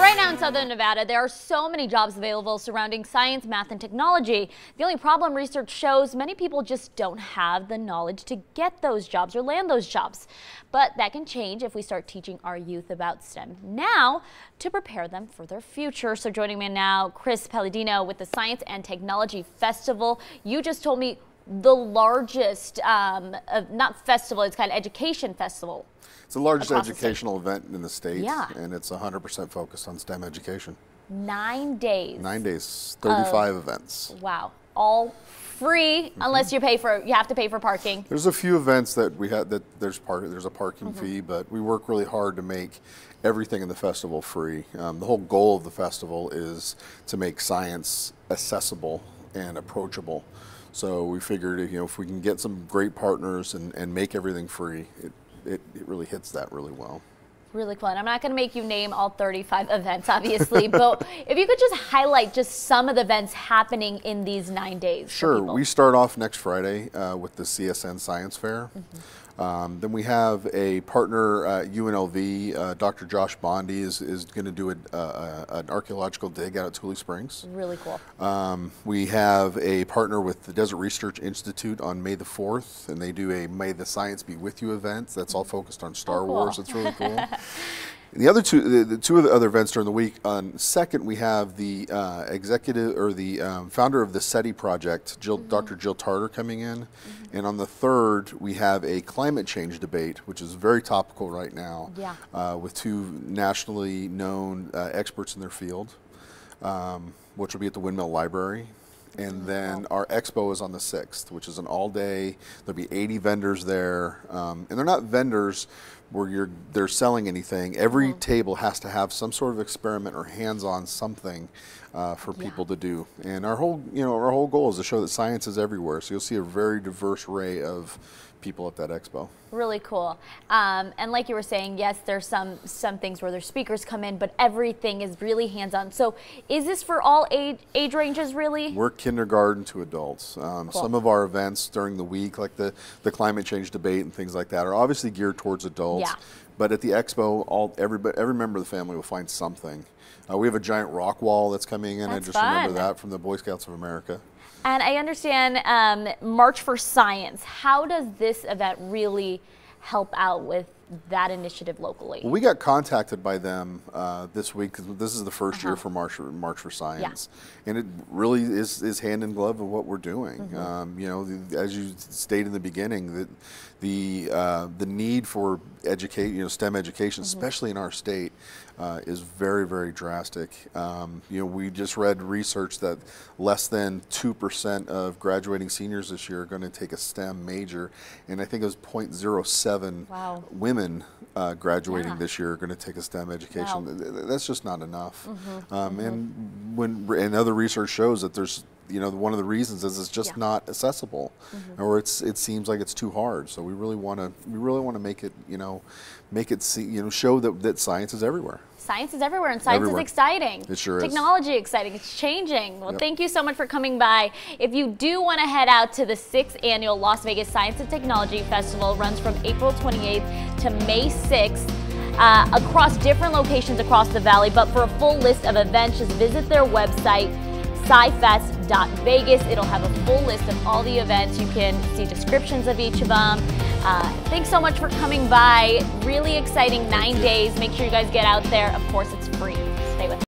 right now in Southern Nevada, there are so many jobs available surrounding science, math, and technology. The only problem, research shows, many people just don't have the knowledge to get those jobs or land those jobs. But that can change if we start teaching our youth about STEM now to prepare them for their future. So joining me now, Chris Palladino with the Science and Technology Festival. You just told me the largest, not festival, it's kind of education festival. It's the largest educational event in the state, yeah, and it's 100% focused on STEM education. 9 days. 9 days, 35 events. Wow, all free unless you have to pay for parking. There's a few events that we had that there's a parking fee, but we work really hard to make everything in the festival free. The whole goal of the festival is to make science accessible and approachable. So we figured, if we can get some great partners and make everything free, it really hits that really well. Really cool. And I'm not going to make you name all 35 events, obviously, but if you could just highlight just some of the events happening in these 9 days. Sure. We start off next Friday with the CSN Science Fair. Then we have a partner, UNLV, Dr. Josh Bondi is going to do an archaeological dig out at Tule Springs. Really cool. We have a partner with the Desert Research Institute on May the 4th, and they do a May the Science Be With You event. That's all focused on Star Wars. It's really cool. The other the two of the other events during the week. On second, we have the founder of the SETI project, Dr. Jill Tarter, coming in, and on the third, we have a climate change debate, which is very topical right now, with two nationally known experts in their field, which will be at the Windmill Library. And then our expo is on the 6th, which is an all-day. There'll be 80 vendors there, and they're not vendors where they're selling anything. Every table has to have some sort of experiment or hands-on something for people to do. And our whole goal is to show that science is everywhere. So you'll see a very diverse array of people at that expo. Really cool. And like you were saying, yes, there's some things where their speakers come in, but everything is really hands-on. So is this for all age ranges, really? We're kindergarten to adults. Cool. Some of our events during the week, like the climate change debate and things like that, are obviously geared towards adults. But at the expo, every member of the family will find something. We have a giant rock wall that's coming in. I just remember that from the Boy Scouts of America. And I understand March for Science. How does this event really help out with that initiative locally? Well, we got contacted by them this week because this is the first year for March for Science, and it really is hand in glove with what we're doing. As you stated in the beginning, that the need for STEM education, especially in our state, is very, very drastic. We just read research that less than 2% of graduating seniors this year are going to take a STEM major, and I think it was 0.07 women graduating this year are going to take a STEM education. That's just not enough. And other research shows that there's one of the reasons is it's just not accessible, or it seems like it's too hard. So we really want to make it show that science is everywhere. Science is everywhere, and science is exciting. It sure is. Technology exciting. It's changing. Well, thank you so much for coming by. If you do want to head out to the 6th annual Las Vegas Science and Technology Festival, it runs from April 28th to May 6th. Across different locations across the valley, but for a full list of events, just visit their website, scifest.vegas. It'll have a full list of all the events. You can see descriptions of each of them. Thanks so much for coming by. Really exciting 9 days. Make sure you guys get out there. Of course, it's free. Stay with us.